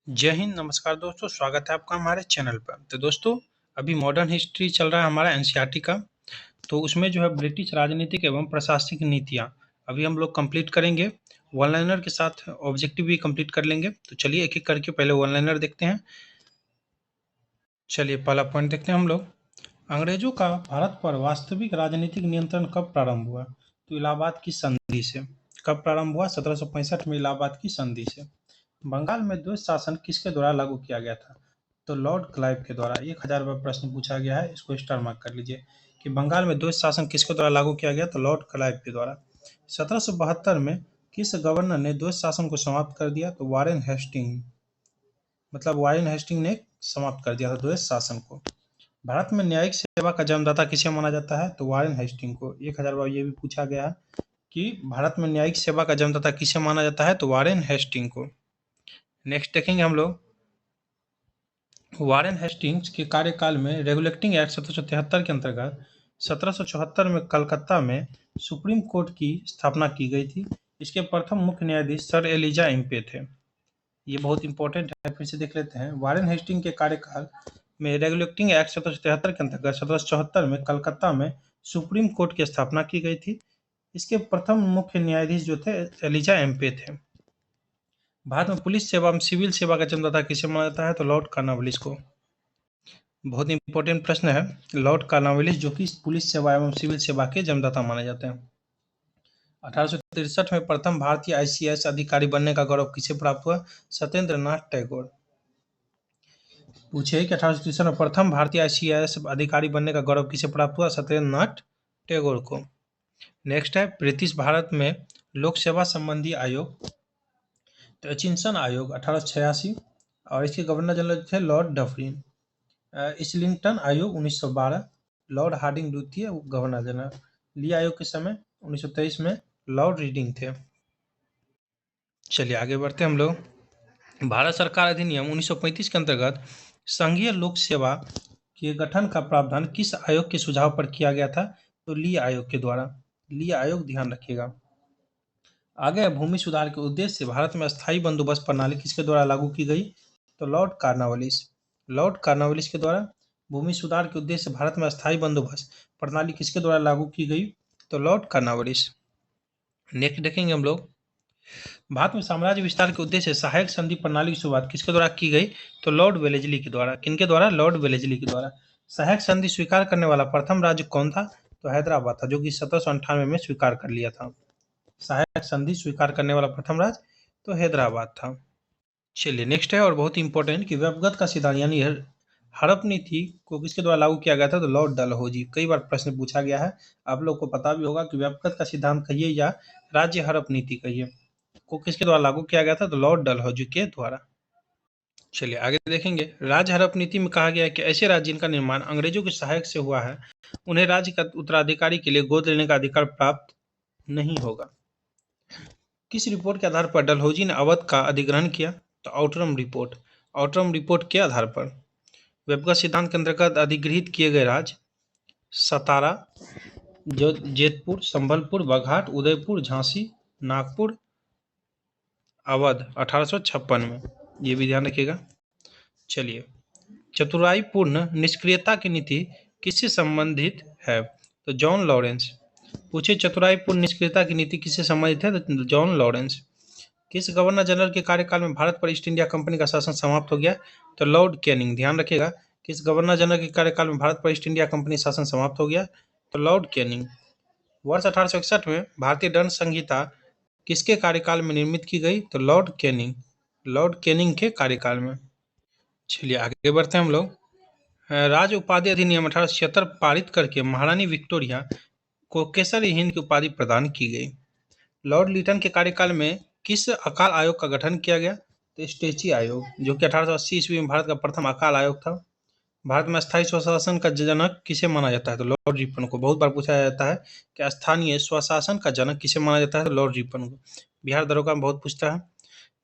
जय हिंद, नमस्कार दोस्तों, स्वागत है आपका हमारे चैनल पर। तो दोस्तों, अभी मॉडर्न हिस्ट्री चल रहा है हमारा एनसीईआरटी का। तो उसमें जो है ब्रिटिश राजनीतिक एवं प्रशासनिक नीतियाँ अभी हम लोग कंप्लीट करेंगे। वन लाइनर के साथ ऑब्जेक्टिव भी कंप्लीट कर लेंगे। तो चलिए एक एक करके पहले वन लाइनर देखते हैं। चलिए पहला पॉइंट देखते हैं हम लोग। अंग्रेजों का भारत पर वास्तविक राजनीतिक नियंत्रण कब प्रारंभ हुआ? तो इलाहाबाद की संधि से। कब प्रारंभ हुआ? 1765 में इलाहाबाद की संधि से। बंगाल में द्वैत शासन किसके द्वारा लागू किया गया था? तो लॉर्ड क्लाइव के द्वारा। 1000 रुपये प्रश्न पूछा गया है, इसको स्टार मार्क कर लीजिए कि बंगाल में द्वैत शासन किसके द्वारा लागू किया गया? तो लॉर्ड क्लाइव के द्वारा। 1772 में किस गवर्नर ने द्वैत शासन को समाप्त कर दिया? तो वारेन हेस्टिंग, मतलब वारेन हेस्टिंग ने समाप्त कर दिया था द्वैत शासन को। भारत में न्यायिक सेवा का जन्मदाता किसे माना जाता है? तो वारेन हेस्टिंग को। 1000 बार ये भी पूछा गया है कि भारत में न्यायिक सेवा का जन्मदाता किसे माना जाता है? तो वारेन हेस्टिंग को। नेक्स्ट देखेंगे हम लोग। वारेन हेस्टिंग्स के कार्यकाल में रेगुलेटिंग एक्ट 1773 के अंतर्गत 1774 में कलकत्ता में सुप्रीम कोर्ट की स्थापना की गई थी। इसके प्रथम मुख्य न्यायाधीश सर एलिजा इम्पे थे। ये बहुत इंपॉर्टेंट है, फिर से देख लेते हैं। वारेन हेस्टिंग के कार्यकाल में रेगुलेटिंग एक्ट 1773 के अंतर्गत 1774 में कलकत्ता में सुप्रीम कोर्ट की स्थापना की गई थी। इसके प्रथम मुख्य न्यायाधीश जो थे एलिजा एम्पे थे। भारत में पुलिस सेवा में सिविल सेवा का जन्मदाता किसे माना जाता है? तो लॉर्ड कॉर्नवालिस को। बहुत इंपॉर्टेंट प्रश्न है। लॉर्ड कॉर्नवालिस जो कि पुलिस सेवा एवं सिविल सेवा के जन्मदाता माने जाते हैं। 1863 में प्रथम भारतीय आईसीएस अधिकारी बनने का गौरव किसे प्राप्त हुआ? सत्येंद्र नाथ टैगोर। पूछे कि 1863 में प्रथम भारतीय आईसीएस अधिकारी बनने का गौरव किसे प्राप्त हुआ? सत्येंद्र नाथ टैगोर को। नेक्स्ट है ब्रिटिश भारत में लोक सेवा संबंधी आयोग। तो एचिंसन आयोग 1886 और इसके गवर्नर जनरल थे लॉर्ड डफरिन। इस्लिंगटन आयोग 1912, लॉर्ड हार्डिंग द्वितीय गवर्नर जनरल। ली आयोग के समय 1923 में लॉर्ड रीडिंग थे। चलिए आगे बढ़ते हैं हम लोग। भारत सरकार अधिनियम 1935 के अंतर्गत संघीय लोक सेवा के गठन का प्रावधान किस आयोग के सुझाव पर किया गया था? तो ली आयोग के द्वारा। ली आयोग ध्यान रखिएगा। आगे भूमि सुधार के उद्देश्य से भारत में अस्थायी बंदोबस्त प्रणाली किसके द्वारा लागू की गई? तो लॉर्ड कॉर्नवालिस। लॉर्ड कॉर्नवालिस के द्वारा भूमि सुधार के उद्देश्य से भारत में अस्थायी बंदोबस्त प्रणाली किसके द्वारा लागू की गई? तो लॉर्ड कॉर्नवालिस। नेक्स्ट देखेंगे हम लोग। भारत में साम्राज्य विस्तार के उद्देश्य से सहायक संधि प्रणाली की शुरुआत किसके द्वारा की गई? तो लॉर्ड वेलेस्ली के द्वारा। किनके द्वारा? लॉर्ड वेलेस्ली के द्वारा। सहायक संधि स्वीकार करने वाला प्रथम राज्य कौन था? तो हैदराबाद था, जो कि 1798 में स्वीकार कर लिया था। सहायक संधि स्वीकार करने वाला प्रथम राज्य तो हैदराबाद था। चलिए नेक्स्ट है और बहुत इंपॉर्टेंट कि व्यवगत का सिद्धांत यानी हड़प नीति को किसके द्वारा लागू किया गया था? तो लॉर्ड डलहौजी। कई बार प्रश्न पूछा गया है, आप लोग को पता भी होगा कि व्यवगत का सिद्धांत कहिए या राज्य हड़प नीति कहिए, को किसके द्वारा लागू किया गया था? तो लॉर्ड डलहौजी के द्वारा। चलिए आगे देखेंगे। राज्य हड़प नीति में कहा गया है कि ऐसे राज्य जिनका निर्माण अंग्रेजों के सहायक से हुआ है उन्हें राज्य का उत्तराधिकारी के लिए गोद लेने का अधिकार प्राप्त नहीं होगा। किस रिपोर्ट के आधार पर डलहौजी ने अवध का अधिग्रहण किया? तो आउटरम रिपोर्ट। आउटरम रिपोर्ट के आधार पर व्यवगत सिद्धांत के अंतर्गत अधिगृहित किए गए राज्य सतारा, जेतपुर, संबलपुर, बघाट, उदयपुर, झांसी, नागपुर, अवध 1856 में। ये भी ध्यान रखिएगा। चलिए, चतुराईपूर्ण निष्क्रियता की नीति किससे संबंधित है? तो जॉन लॉरेंस। पूछे चतुराईपूर्ण निष्क्रियता की नीति किससे संबंधित है? तो जॉन लॉरेंस। किस गवर्नर जनरल के कार्यकाल में भारत पर ईस्ट इंडिया कंपनी का शासन समाप्त हो गया? तो लॉर्ड कैनिंग। ध्यान रखिएगा, किस गवर्नर जनरल के कार्यकाल में भारत पर ईस्ट इंडिया कंपनी शासन समाप्त हो गया? तो लॉर्ड कैनिंग। वर्ष 1861 में भारतीय दंड संहिता किसके कार्यकाल में निर्मित की गई? तो लॉर्ड कैनिंग। लॉर्ड कैनिंग के कार्यकाल में। चलिए आगे बढ़ते हैं हम लोग। राज उपाधि अधिनियम 1876 पारित करके महारानी विक्टोरिया को केसरी हिंद की उपाधि प्रदान की गई। लॉर्ड लिटन के कार्यकाल में किस अकाल आयोग का गठन किया गया? तो स्टेची आयोग, जो कि 1880 ईस्वी में भारत का प्रथम अकाल आयोग था। भारत में स्थायी स्वशासन का जनक किसे माना जाता है? तो लॉर्ड रिपन को। बहुत बार पूछा जाता है कि स्थानीय स्वशासन का जनक किसे माना जाता है? तो लॉर्ड रिपन को। बिहार दरोगा में बहुत पूछता है।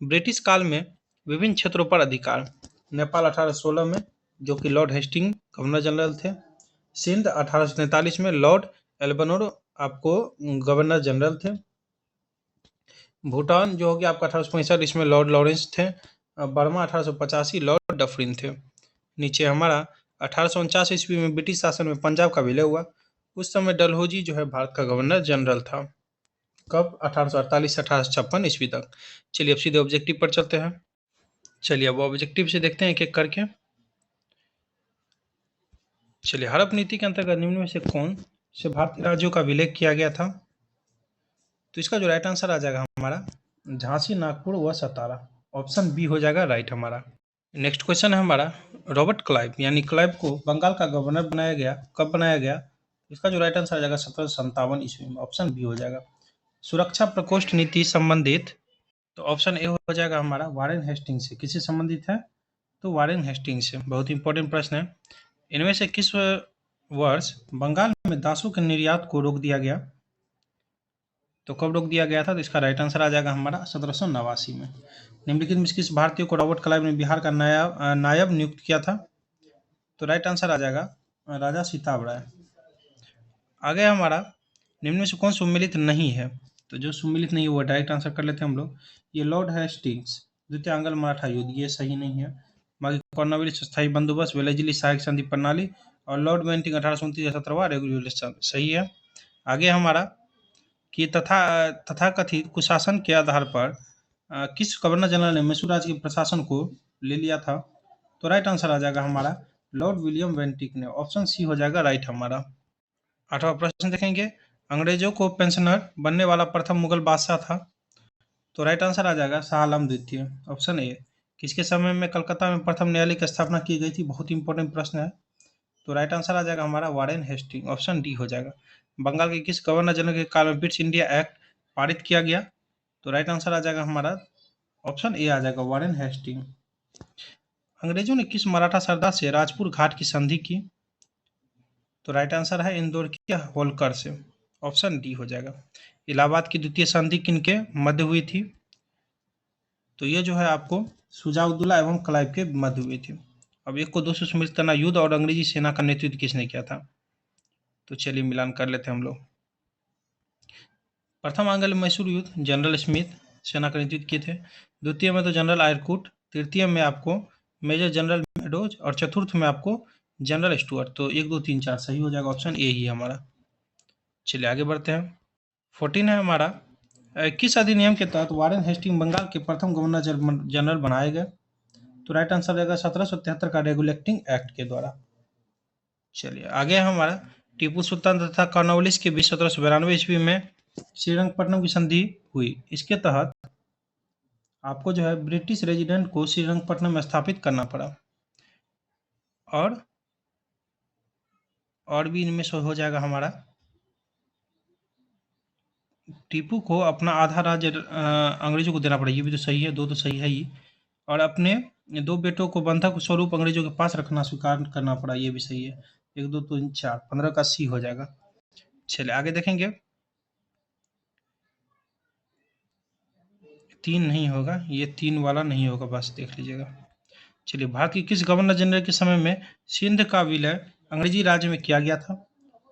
ब्रिटिश काल में विभिन्न क्षेत्रों पर अधिकार। नेपाल 1816 में, जो कि लॉर्ड हेस्टिंग गवर्नर जनरल थे। सिंध 1843 में लॉर्ड एल्बनोर आपको गवर्नर जनरल थे। भूटान जो हो गया आपका 1865, इसमें लॉर्ड लॉरेंस थे। बर्मा 1885, लॉर्ड डफरिन थे। नीचे हमारा 1849 ईस्वी में ब्रिटिश शासन में पंजाब का विलय हुआ। उस समय डलहौजी जो है भारत का गवर्नर जनरल था। कब? 1848 से 1856 ईस्वी तक। चलिए अब सीधे ऑब्जेक्टिव पर चलते हैं। चलिए अब ऑब्जेक्टिव से देखते हैं एक एक करके। चलिए, हड़प नीति के अंतर्गत निम्न में से कौन से भारतीय राज्यों का विलय किया गया था? तो इसका जो राइट आंसर आ जाएगा हमारा झांसी, नागपुर व सतारा। ऑप्शन बी हो जाएगा राइट हमारा। नेक्स्ट क्वेश्चन है हमारा, रॉबर्ट क्लाइव यानी क्लाइव को बंगाल का गवर्नर बनाया गया, कब बनाया गया? इसका जो राइट आंसर आ जाएगा 1757 ईस्वी में। ऑप्शन बी हो जाएगा। सुरक्षा प्रकोष्ठ नीति संबंधित, तो ऑप्शन ए हो जाएगा हमारा वारेन हेस्टिंग से। किससे संबंधित है? तो वारेन हेस्टिंग से। बहुत इंपॉर्टेंट प्रश्न है। इनमें से किस वर्ष बंगाल में दासों के निर्यात को रोक दिया गया? तो कब रोक दिया गया था? तो इसका राइट आंसर आ जाएगा हमारा 1789 में। निम्नलिखित में से किस भारतीय को रॉबर्ट क्लाइव ने बिहार का नायब नियुक्त किया था? तो राइट आंसर आ जाएगा राजा सीताब राय। आगे हमारा निम्न में से कौन सुमेलित नहीं है? तो जो सुमेलित नहीं है वो डायरेक्ट आंसर कर लेते हैं हम लोग। ये लॉर्ड हेस्टिंग्स, द्वितीय आंग्ल मराठा युद्ध, ये सही नहीं है। बाकी कॉर्नवालिस स्थायी बंदोबस्त, वेलेजली सहायक संधि प्रणाली और लॉर्ड बेंटिंग 1829 17वां रेगुलेशन सही है। आगे हमारा कि तथाकथित कुशासन के आधार पर किस गवर्नर जनरल ने मैसूर राज्य के प्रशासन को ले लिया था? तो राइट आंसर आ जाएगा हमारा लॉर्ड विलियम बेंटिक ने। ऑप्शन सी हो जाएगा राइट हमारा। 8वां प्रश्न देखेंगे, अंग्रेजों को पेंशनर बनने वाला प्रथम मुगल बादशाह था? तो राइट आंसर आ जाएगा शाह आलम द्वितीय। Option A. किसके समय में कलकत्ता में प्रथम न्यायालय की स्थापना की गई थी? बहुत इंपॉर्टेंट प्रश्न है। तो राइट आंसर आ जाएगा हमारा वारेन हेस्टिंग। ऑप्शन डी हो जाएगा। बंगाल के किस गवर्नर जनरल के काल में ब्रिटिश इंडिया एक्ट पारित किया गया? तो राइट आंसर आ जाएगा हमारा ऑप्शन ए आ जाएगा वारेन हेस्टिंग। अंग्रेजों ने किस मराठा सरदार से राजपुर घाट की संधि की? तो राइट आंसर है इंदौर के होलकर से। ऑप्शन डी हो जाएगा। इलाहाबाद की द्वितीय संधि किनके मध्य हुई थी? तो ये जो है आपको शुजाउद्दौला एवं क्लाइव के मध्य हुई थी। अब एक को दो से सम्मिलित करना, युद्ध और अंग्रेजी सेना का नेतृत्व किसने किया था? तो चलिए मिलान कर लेते हैं हम लोग। प्रथम आंग्ल मैसूर युद्ध जनरल स्मिथ सेना का नेतृत्व किए थे। द्वितीय में तो जनरल आयरकूट, तृतीय में आपको मेजर जनरल मेडोज और चतुर्थ में आपको जनरल स्टुअर्ट। तो 1 2 3 4 सही हो जाएगा। ऑप्शन ए ही है हमारा। चलिए आगे बढ़ते हैं। 14 है हमारा, किस अधिनियम के तहत वारेन हेस्टिंग बंगाल के प्रथम गवर्नर जनरल बनाए गए? तो राइट आंसर रहेगा 1773 का रेगुलेटिंग एक्ट के द्वारा। चलिए आगे हमारा, टीपू सुल्तान तथा कॉर्नवालिस के बीच 1792 ईस्वी में श्रीरंगपट्टनम की संधि हुई। इसके तहत आपको जो है ब्रिटिश रेजिडेंट को श्रीरंगपट्टनम में स्थापित करना पड़ा। और भी इनमें से हो जाएगा हमारा, टीपू को अपना आधा राज्य अंग्रेजों को देना पड़ा। ये भी तो सही है, 2 तो सही है ही। और अपने 2 बेटों को बंधक स्वरूप अंग्रेजों के पास रखना स्वीकार करना पड़ा। ये भी सही है। 1 2 3 4 15 का सी हो जाएगा। चलिए आगे देखेंगे। 3 नहीं होगा, ये 3 वाला नहीं होगा, बस देख लीजिएगा। चलिए, भारत के किस गवर्नर जनरल के समय में सिंध का विलय अंग्रेजी राज्य में किया गया था?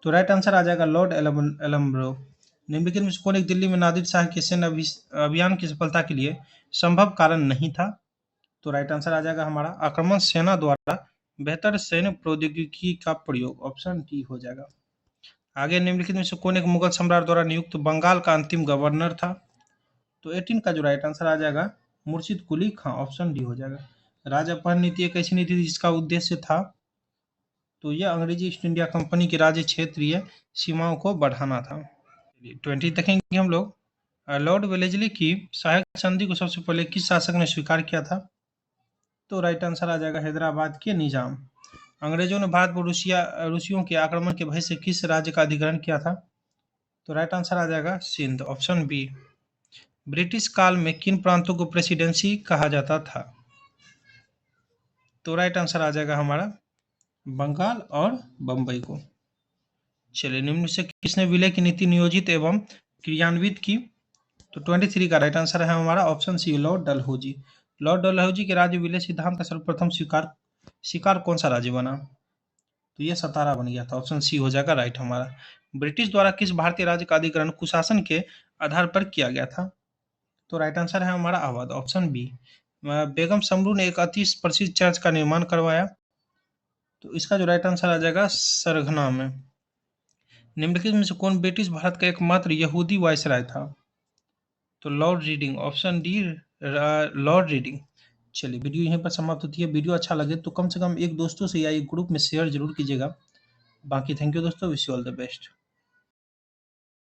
तो राइट आंसर आ जाएगा लॉर्ड एलम्ब्रो। निम्नलिखित में से कौन एक दिल्ली में नादिर शाह के सैन्य अभियान की सफलता के लिए संभव कारण नहीं था? तो राइट आंसर आ जाएगा हमारा आक्रमण सेना द्वारा बेहतर सैन्य प्रौद्योगिकी का प्रयोग। ऑप्शन डी हो जाएगा। आगे निम्नलिखित में से कौन एक मुगल सम्राट द्वारा नियुक्त बंगाल का अंतिम गवर्नर था? तो 18 का जो राइट आंसर आ जाएगा मुर्शिद कुली खां। ऑप्शन डी हो जाएगा। राज अपहरण नीति एक ऐसी नीति थी जिसका उद्देश्य था, तो यह अंग्रेजी ईस्ट इंडिया कंपनी की राज्य क्षेत्रीय सीमाओं को बढ़ाना था। 20 देखेंगे हम लोग। लॉर्ड वेलेजली की सहायक संधि को सबसे पहले किस शासक ने स्वीकार किया था? तो राइट आंसर आ जाएगा हैदराबाद के निजाम। अंग्रेजों ने भारत पर रूसियों के आक्रमण के भय से किस राज्य का अधिग्रहण किया था? तो राइट आंसर आ जाएगा सिंध। Option B. ब्रिटिश काल में किन प्रांतों को प्रेसिडेंसी कहा जाता था? तो राइट आंसर आ जाएगा हमारा बंगाल और बंबई को। चलिए, निम्न से किसने विलय की नीति नियोजित एवं क्रियान्वित की? तो 23 का राइट आंसर है हमारा option C Lord Dalhousie. Lord Dalhousie के राज्य विलय सिद्धांत का सर्वप्रथम शिकार कौन सा राज्य बना? तो ये सतारा बन गया था। ऑप्शन सी हो जाएगा राइट हमारा। ब्रिटिश द्वारा किस भारतीय राज्य का अधिग्रहण कुशासन के आधार पर किया गया था? तो राइट आंसर है हमारा अवध। Option B. बेगम समरू ने एक अति प्रसिद्ध चर्च का निर्माण करवाया। तो इसका जो राइट आंसर आ जाएगा सरघना में। निम्नलिखित में से कौन ब्रिटिश भारत का एकमात्र यहूदी वायसराय था? तो Lord reading, option D Lord reading. चलिए वीडियो यहीं पर समाप्त होती है। वीडियो अच्छा लगे तो कम से कम एक दोस्तों से या एक ग्रुप में शेयर जरूर कीजिएगा। बाकी थैंक यू दोस्तों, wish you all the best.